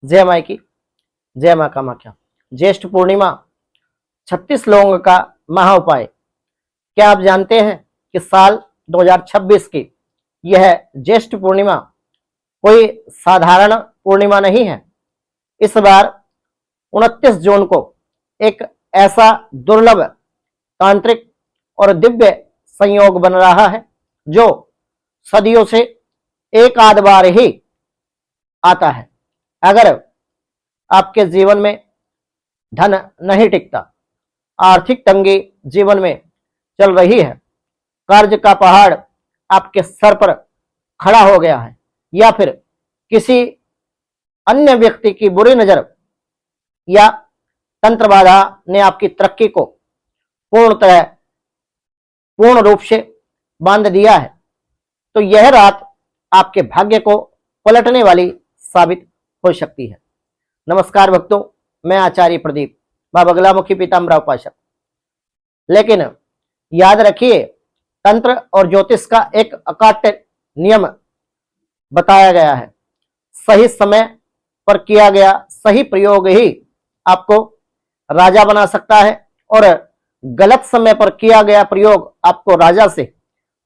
जय माई की, जय मां कामाख्या। ज्येष्ठ पूर्णिमा 36 लौंग का महा उपाय। क्या आप जानते हैं कि साल 2026 की यह ज्येष्ठ पूर्णिमा कोई साधारण पूर्णिमा नहीं है। इस बार 29 जून को एक ऐसा दुर्लभ, तांत्रिक और दिव्य संयोग बन रहा है जो सदियों से एक आध बार ही आता है। अगर आपके जीवन में धन नहीं टिकता, आर्थिक तंगी जीवन में चल रही है, कर्ज का पहाड़ आपके सर पर खड़ा हो गया है, या फिर किसी अन्य व्यक्ति की बुरी नजर या तंत्र बाधा ने आपकी तरक्की को पूर्ण रूप से बांध दिया है, तो यह रात आपके भाग्य को पलटने वाली साबित हो सकती है। नमस्कार भक्तों, मैं आचार्य प्रदीप, मां बगलामुखी पीताम्बरा उपासक। लेकिन याद रखिए, तंत्र और ज्योतिष का एक अकाट्य नियम बताया गया है। सही समय पर किया गया सही प्रयोग ही आपको राजा बना सकता है, और गलत समय पर किया गया प्रयोग आपको राजा से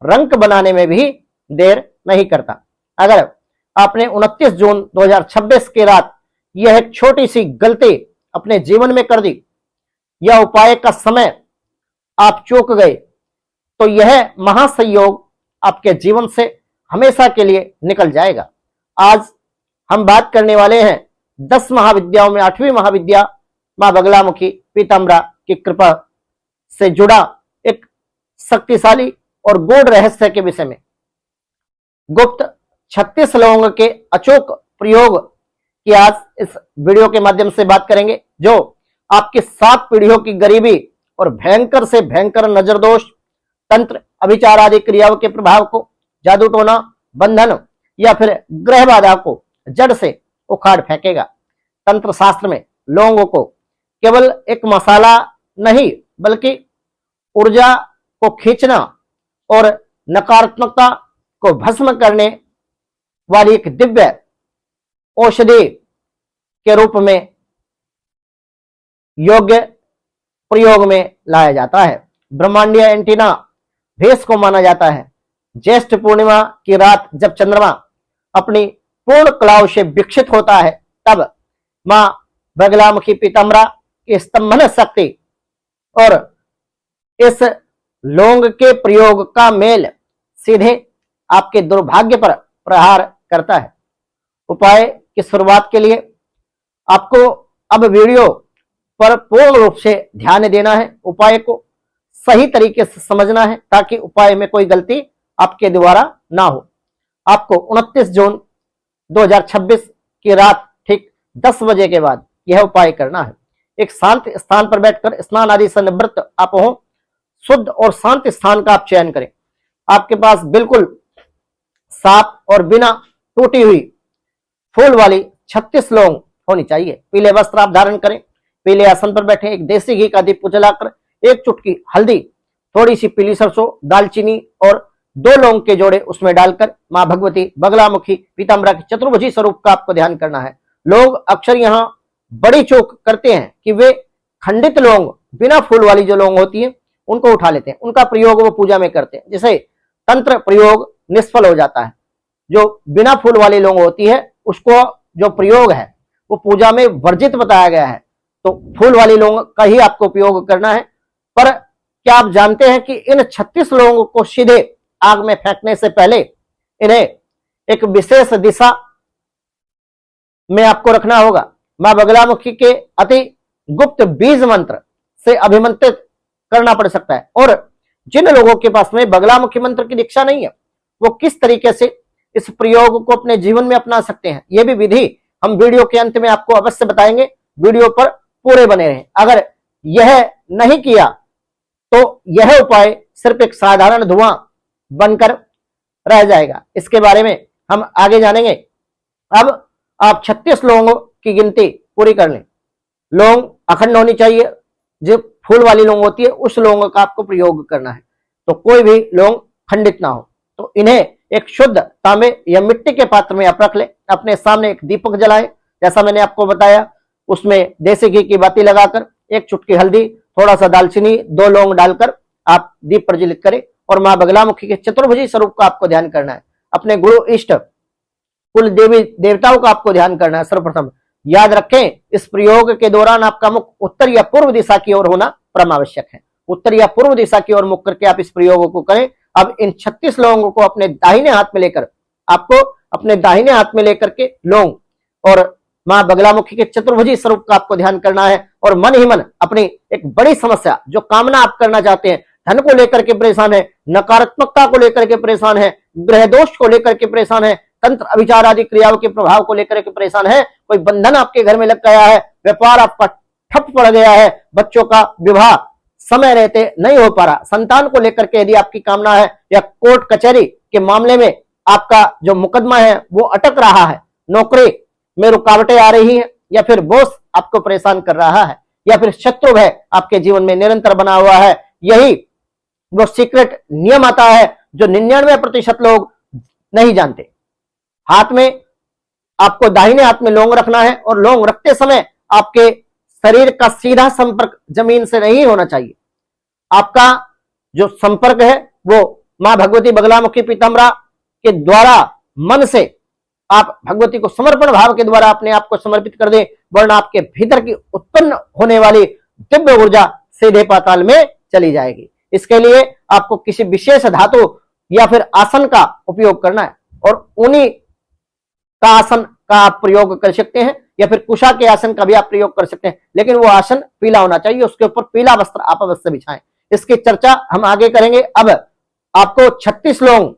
रंक बनाने में भी देर नहीं करता। अगर आपने 29 जून 2026 की रात यह एक छोटी सी गलती अपने जीवन में कर दी, या उपाय का समय आप चूक गए, तो यह महासंयोग आपके जीवन से हमेशा के लिए निकल जाएगा। आज हम बात करने वाले हैं 10 महाविद्याओं में 8वीं महाविद्या मां बगलामुखी पीताम्बरा की कृपा से जुड़ा एक शक्तिशाली और गूढ़ रहस्य के विषय में। गुप्त 36 लौंग के अचूक प्रयोग की आज इस वीडियो के माध्यम से बात करेंगे, जो आपकी 7 पीढ़ियों की गरीबी और भयंकर से भयंकर नजर दोष, तंत्र, अभिचार आदि क्रियाओं के प्रभाव को, जादू टोना, बंधन या फिर ग्रह बाधा को जड़ से उखाड़ फेंकेगा। तंत्र शास्त्र में लौंग को केवल एक मसाला नहीं, बल्कि ऊर्जा को खींचना और नकारात्मकता को भस्म करने वाली एक दिव्य औषधि के रूप में योग्य प्रयोग में लाया जाता है। ब्रह्मांडीय एंटीना भेष को माना जाता है। ज्येष्ठ पूर्णिमा की रात जब चंद्रमा अपनी पूर्ण कलाओं से विकसित होता है, तब मां बगलामुखी पीताम्बरा की स्तंभन शक्ति और इस लौंग के प्रयोग का मेल सीधे आपके दुर्भाग्य पर प्रहार करता है। उपाय की शुरुआत के लिए आपको अब वीडियो पर पूर्ण रूप से ध्यान देना है। उपाय को सही तरीके से समझना है, ताकि उपाय में कोई गलती आपके द्वारा ना हो। आपको 29 जून 2026 की रात ठीक 10 बजे के बाद यह उपाय करना है। एक शांत स्थान पर बैठकर स्नान आदि से निवृत्त आप हो, शुद्ध और शांत स्थान का आप चयन करें। आपके पास बिल्कुल साफ और बिना टूटी हुई फूल वाली 36 लौंग होनी चाहिए। पीले वस्त्र आप धारण करें, पीले आसन पर बैठे, एक देसी घी का दीप जलाकर, एक चुटकी हल्दी, थोड़ी सी पीली सरसों, दालचीनी और 2 लौंग के जोड़े उसमें डालकर मां भगवती बगलामुखी पीताम्बरा के चतुर्भुजी स्वरूप का आपको ध्यान करना है। लोग अक्सर यहां बड़ी चूक करते हैं कि वे खंडित लौंग, बिना फूल वाली जो लौंग होती है, उनको उठा लेते हैं, उनका प्रयोग वो पूजा में करते हैं, जिसे तंत्र प्रयोग निष्फल हो जाता है। जो बिना फूल वाली लौंग होती है, उसको जो प्रयोग है वो पूजा में वर्जित बताया गया है, तो फूल वाली लौंग का ही आपको उपयोग करना है। पर क्या आप जानते हैं कि इन 36 लौंग को सीधे आग में फेंकने से पहले इन्हें एक विशेष दिशा में आपको रखना होगा। मां बगलामुखी के अति गुप्त बीज मंत्र से अभिमंत्रित करना पड़ सकता है, और जिन लोगों के पास में बगलामुखी मंत्र की दीक्षा नहीं है, वो किस तरीके से इस प्रयोग को अपने जीवन में अपना सकते हैं, यह भी विधि हम वीडियो के अंत में आपको अवश्य बताएंगे। वीडियो पर पूरे बने रहें। अगर यह नहीं किया तो यह उपाय सिर्फ एक साधारण धुआं बनकर रह जाएगा। इसके बारे में हम आगे जानेंगे। अब आप 36 लौंगों की गिनती पूरी कर लें। लौंग अखंड होनी चाहिए, जो फूल वाली लौंग होती है उस लौंग का आपको प्रयोग करना है, तो कोई भी लौंग खंडित ना हो। तो इन्हें एक शुद्ध तांबे या मिट्टी के पात्र में आप रख लें। अपने सामने एक दीपक जलाएं, जैसा मैंने आपको बताया, उसमें देसी घी की बाती लगाकर 1 चुटकी हल्दी, थोड़ा सा दालचीनी, 2 लौंग डालकर आप दीप प्रज्वलित करें और मां बगलामुखी के चतुर्भुजी स्वरूप का आपको ध्यान करना है। अपने गुरु इष्ट कुल देवी देवताओं का आपको ध्यान करना है। सर्वप्रथम याद रखें, इस प्रयोग के दौरान आपका मुख उत्तर या पूर्व दिशा की ओर होना परम आवश्यक है। उत्तर या पूर्व दिशा की ओर मुख करके आप इस प्रयोग को करें। अब इन 36 लौंगों को अपने दाहिने हाथ में लेकर, आपको अपने दाहिने हाथ में लेकर के लौंग और मां बगलामुखी के चतुर्भुजी स्वरूप का आपको ध्यान करना है और मन ही मन अपनी एक बड़ी समस्या, जो कामना आप करना चाहते हैं, धन को लेकर के परेशान है, नकारात्मकता को लेकर के परेशान है, ग्रह दोष को लेकर के परेशान है, तंत्र अभिचार आदि क्रियाओं के प्रभाव को लेकर के परेशान है, कोई बंधन आपके घर में लग गया है, व्यापार आपका ठप पड़ गया है, बच्चों का विवाह समय रहते नहीं हो पा रहा, संतान को लेकर के यदि आपकी कामना है, या कोर्ट कचहरी के मामले में आपका जो मुकदमा है वो अटक रहा है, नौकरी में रुकावटें आ रही हैं, या फिर बॉस आपको परेशान कर रहा है, या फिर शत्रु है आपके जीवन में निरंतर बना हुआ है, यही वो सीक्रेट नियम आता है जो 99% लोग नहीं जानते। हाथ में आपको दाहिने हाथ में लौंग रखना है और लौंग रखते समय आपके शरीर का सीधा संपर्क जमीन से नहीं होना चाहिए। आपका जो संपर्क है वो मां भगवती बगलामुखी पीताम्बरा के द्वारा मन से आप भगवती को समर्पण भाव के द्वारा अपने आप को समर्पित कर दें, वरना आपके भीतर की उत्पन्न होने वाली दिव्य ऊर्जा सीधे पाताल में चली जाएगी। इसके लिए आपको किसी विशेष धातु या फिर आसन का उपयोग करना है और उन्हीं का आसन का आप प्रयोग कर सकते हैं, या फिर कुशा के आसन का भी आप प्रयोग कर सकते हैं, लेकिन वो आसन पीला होना चाहिए, उसके ऊपर पीला वस्त्र आप अवश्य बिछाएं। इसकी चर्चा हम आगे करेंगे। अब आपको 36 लौंग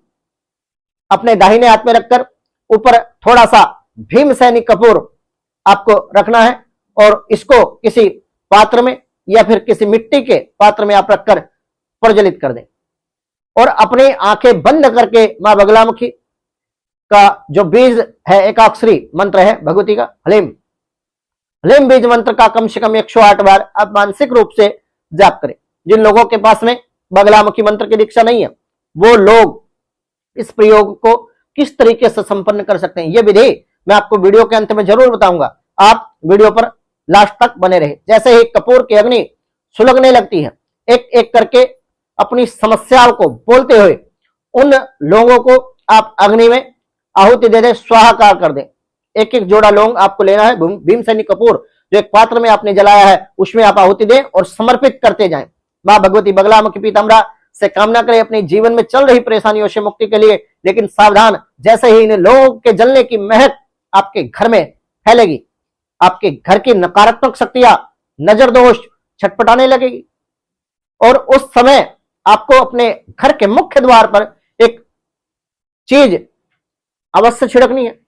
अपने दाहिने हाथ में रखकर ऊपर थोड़ा सा भीमसेनी कपूर आपको रखना है और इसको किसी पात्र में या फिर किसी मिट्टी के पात्र में आप रखकर प्रज्वलित कर दें और अपनी आंखें बंद करके मां बगलामुखी का जो बीज है, एकाक्षरी मंत्र है भगवती का हलीम, हलीम बीज मंत्र का कम से कम 108 बार आप मानसिक रूप से जाप करें। जिन लोगों के पास में बगलामुखी मंत्र की दीक्षा नहीं है वो लोग इस प्रयोग को किस तरीके से संपन्न कर सकते हैं, ये विधि मैं आपको वीडियो के अंत में जरूर बताऊंगा। आप वीडियो पर लास्ट तक बने रहे। जैसे ही कपूर की अग्नि सुलगने लगती है, एक एक करके अपनी समस्याओं को बोलते हुए उन लोगों को आप अग्नि में आहुति दे दें, स्वाहाकार कर दें। एक एक जोड़ा लौंग आपको लेना है, भीमसेनी कपूर जो एक पात्र में आपने जलाया है उसमें आप आहुति दें और समर्पित करते जाएं। मां भगवती बगलामुखी पीताम्बरा से कामना करें अपने जीवन में चल रही परेशानियों से मुक्ति के लिए। लेकिन सावधान, जैसे ही इन लोगों के जलने की महक आपके घर में फैलेगी, आपके घर की नकारात्मक शक्तियां, नजर दोष छटपटाने लगेगी और उस समय आपको अपने घर के मुख्य द्वार पर एक चीज अवश्य छिड़कनी है,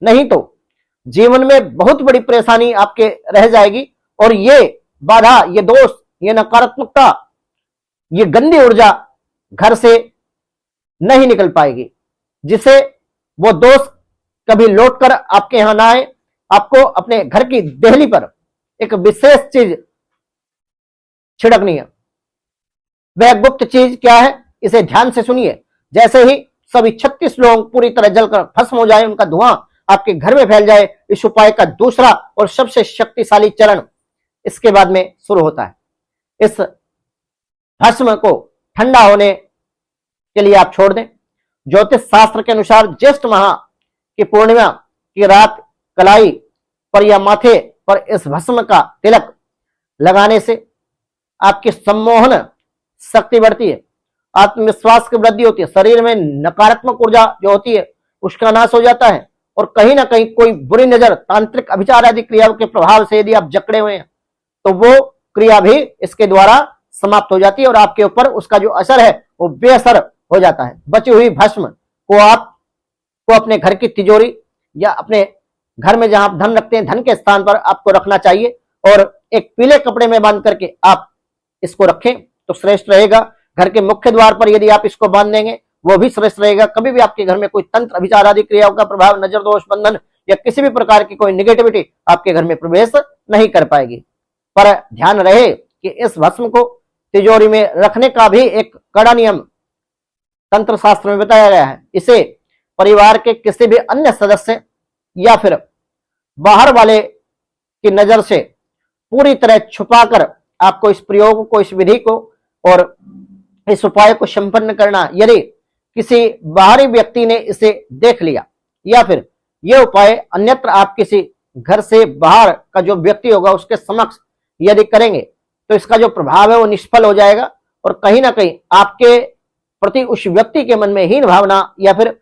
नहीं तो जीवन में बहुत बड़ी परेशानी आपके रह जाएगी और ये बाधा, ये दोष, ये नकारात्मकता, ये गंदी ऊर्जा घर से नहीं निकल पाएगी, जिसे वो दोष कभी लौटकर आपके यहां ना आए। आपको अपने घर की देहली पर एक विशेष चीज छिड़कनी है। वह गुप्त चीज क्या है, इसे ध्यान से सुनिए। जैसे ही सभी 36 लोग पूरी तरह जलकर भस्म हो जाए, उनका धुआं आपके घर में फैल जाए, इस उपाय का दूसरा और सबसे शक्तिशाली चरण इसके बाद में शुरू होता है। इस भस्म को ठंडा होने के लिए आप छोड़ दें। ज्योतिष शास्त्र के अनुसार ज्येष्ठ माह की पूर्णिमा की रात कलाई पर या माथे पर इस भस्म का तिलक लगाने से आपकी सम्मोहन शक्ति बढ़ती है, आत्मविश्वास की वृद्धि होती है, शरीर में नकारात्मक ऊर्जा जो होती है उसका नाश हो जाता है और कहीं ना कहीं कोई बुरी नजर, तांत्रिक अभिचार आदि क्रियाओं के प्रभाव से यदि आप जकड़े हुए हैं तो वो क्रिया भी इसके द्वारा समाप्त हो जाती है और आपके ऊपर उसका जो असर है वो बेअसर हो जाता है। बची हुई भस्म को आपको अपने घर की तिजोरी या अपने घर में जहां आप धन रखते हैं, धन के स्थान पर आपको रखना चाहिए और एक पीले कपड़े में बांध करके आप इसको रखें तो श्रेष्ठ रहेगा। घर के मुख्य द्वार पर यदि आप इसको बांध देंगे वो भी श्रेष्ठ रहेगा। कभी भी आपके घर में कोई तंत्र अभिचार आदि क्रियाओं का प्रभाव, नजर दोष, बंधन या किसी भी प्रकार की कोई निगेटिविटी आपके घर में प्रवेश नहीं कर पाएगी। पर ध्यान रहे कि इस भस्म को तिजोरी में रखने का भी एक कड़ा नियम तंत्र शास्त्र में बताया गया है। इसे परिवार के किसी भी अन्य सदस्य या फिर बाहर वाले की नजर से पूरी तरह छुपाकर आपको इस प्रयोग को, इस विधि को और इस उपाय को संपन्न करना। यदि किसी बाहरी व्यक्ति ने इसे देख लिया या फिर यह उपाय अन्यत्र आप किसी घर से बाहर का जो व्यक्ति होगा उसके समक्ष यदि करेंगे तो इसका जो प्रभाव है वो निष्फल हो जाएगा और कहीं ना कहीं आपके प्रति उस व्यक्ति के मन में हीन भावना या फिर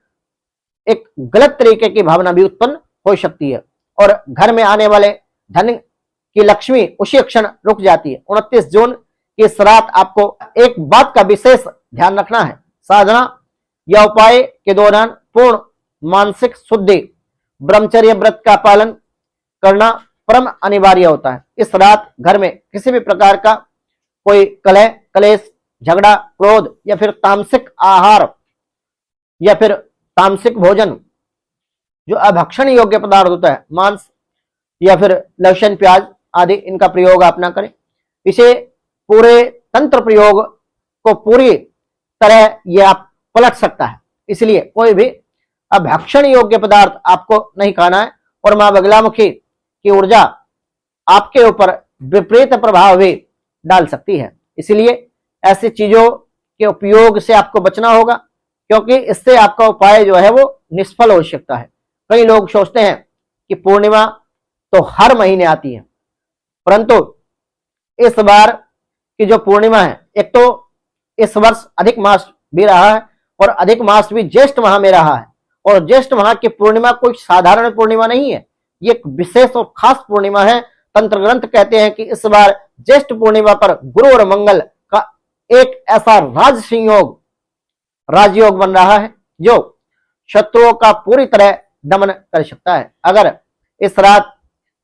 एक गलत तरीके की भावना भी उत्पन्न हो सकती है और घर में आने वाले धन की लक्ष्मी उसी क्षण रुक जाती है। 29 जून की इस रात आपको एक बात का विशेष ध्यान रखना है। साधना या उपाय के दौरान पूर्ण मानसिक शुद्धि, ब्रह्मचर्य व्रत का पालन करना परम अनिवार्य होता है। इस रात घर में किसी भी प्रकार का कोई कलह, कलेश, झगड़ा, क्रोध या फिर तामसिक आहार या फिर तामसिक भोजन जो अभक्षण योग्य पदार्थ होता है, मांस या फिर लहसुन, प्याज आदि, इनका प्रयोग आप ना करें। इसे पूरे तंत्र प्रयोग को पूरी तरह यह आप पलट सकता है, इसलिए कोई भी अभक्षण योग्य पदार्थ आपको नहीं खाना है और मां बगलामुखी की ऊर्जा आपके ऊपर विपरीत प्रभाव भी डाल सकती है। इसलिए ऐसी चीजों के उपयोग से आपको बचना होगा क्योंकि इससे आपका उपाय जो है वो निष्फल हो सकता है। कई लोग सोचते हैं कि पूर्णिमा तो हर महीने आती है, परंतु इस बार की जो पूर्णिमा है, एक तो इस वर्ष अधिक मास भी रहा है और अधिक मास भी ज्येष्ठ माह में रहा है और ज्येष्ठ माह की पूर्णिमा कोई साधारण पूर्णिमा नहीं है, ये एक विशेष और खास पूर्णिमा है। तंत्र ग्रंथ कहते हैं कि इस बार ज्येष्ठ पूर्णिमा पर गुरु और मंगल का एक ऐसा राजयोग बन रहा है जो शत्रुओं का पूरी तरह दमन कर सकता है। अगर इस रात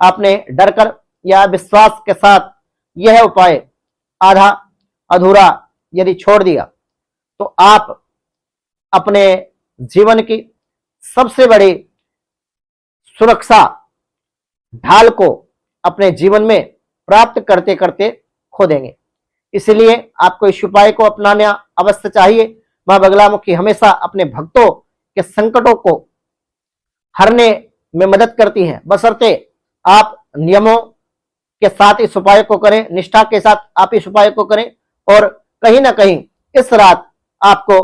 आपने डरकर या विश्वास के साथ यह उपाय आधा अधूरा यदि छोड़ दिया तो आप अपने जीवन की सबसे बड़ी सुरक्षा ढाल को अपने जीवन में प्राप्त करते करते खो देंगे। इसलिए आपको इस उपाय को अपनाना अवश्य चाहिए। मां बगलामुखी हमेशा अपने भक्तों के संकटों को हरने में मदद करती है, बशर्ते आप नियमों के साथ इस उपाय को करें, निष्ठा के साथ आप इस उपाय को करें और कहीं ना कहीं इस रात आपको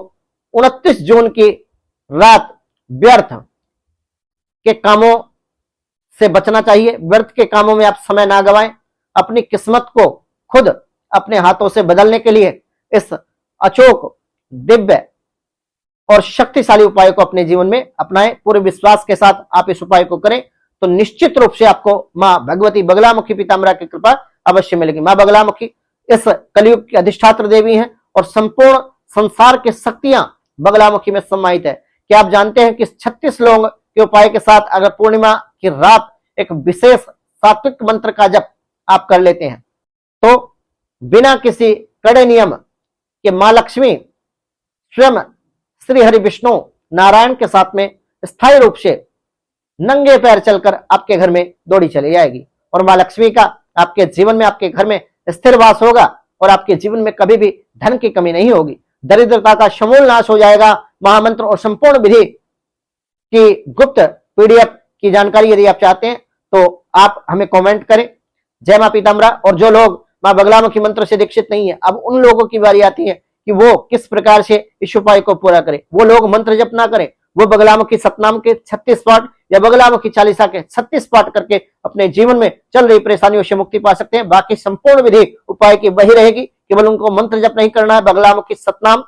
29 जून की रात व्यर्थ के कामों से बचना चाहिए। व्यर्थ के कामों में आप समय ना गवाएं। अपनी किस्मत को खुद अपने हाथों से बदलने के लिए इस अचूक, दिव्य और शक्तिशाली उपाय को अपने जीवन में अपनाएं। पूरे विश्वास के साथ आप इस उपाय को करें तो निश्चित रूप से आपको मां भगवती बगलामुखी पीताम्बरा की कृपा अवश्य मिलेगी। मां बगलामुखी इस कलयुग की अधिष्ठात्र देवी हैं और संपूर्ण संसार की शक्तियां बगलामुखी में समाहित है। क्या आप जानते हैं कि 36 लोग के उपाय के साथ अगर पूर्णिमा की रात एक विशेष सात्विक मंत्र का जप आप कर लेते हैं तो बिना किसी कड़े नियम के मां लक्ष्मी स्वयं श्री हरि विष्णु नारायण के साथ में स्थायी रूप से नंगे पैर चलकर आपके घर में दौड़ी चली जाएगी और मां लक्ष्मी का आपके जीवन में, आपके घर में स्थिर वास होगा और आपके जीवन में कभी भी धन की कमी नहीं होगी। दरिद्रता का समूल नाश हो जाएगा। महामंत्र और संपूर्ण विधि की गुप्त पीडीएफ की जानकारी यदि आप चाहते हैं तो आप हमें कमेंट करें। जय मां पीताम्बरा। और जो लोग मां बगलामुखी मंत्र से दीक्षित नहीं है, अब उन लोगों की बारी आती है कि वो किस प्रकार से इस उपाय को पूरा करें। वो लोग मंत्र जप ना करें, वो बगलामुखी सतनाम के 36 पाठ या बगलामुखी चालीसा के 36 पाठ करके अपने जीवन में चल रही परेशानियों से मुक्ति पा सकते हैं। बाकी संपूर्ण विधि उपाय की वही रहेगी, केवल उनको मंत्र जप नहीं करना है। बगलामुखी सतनाम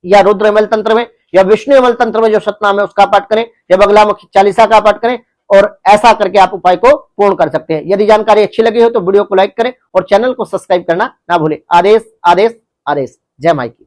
या रुद्रमल तंत्र में या विष्णुमल तंत्र में जो सतनाम है उसका पाठ करें या बगलामुखी चालीसा का पाठ करें और ऐसा करके आप उपाय को पूर्ण कर सकते हैं। यदि जानकारी अच्छी लगी हो तो वीडियो को लाइक करें और चैनल को सब्सक्राइब करना ना भूलें। आदेश आदेश आदेश। जय माई की।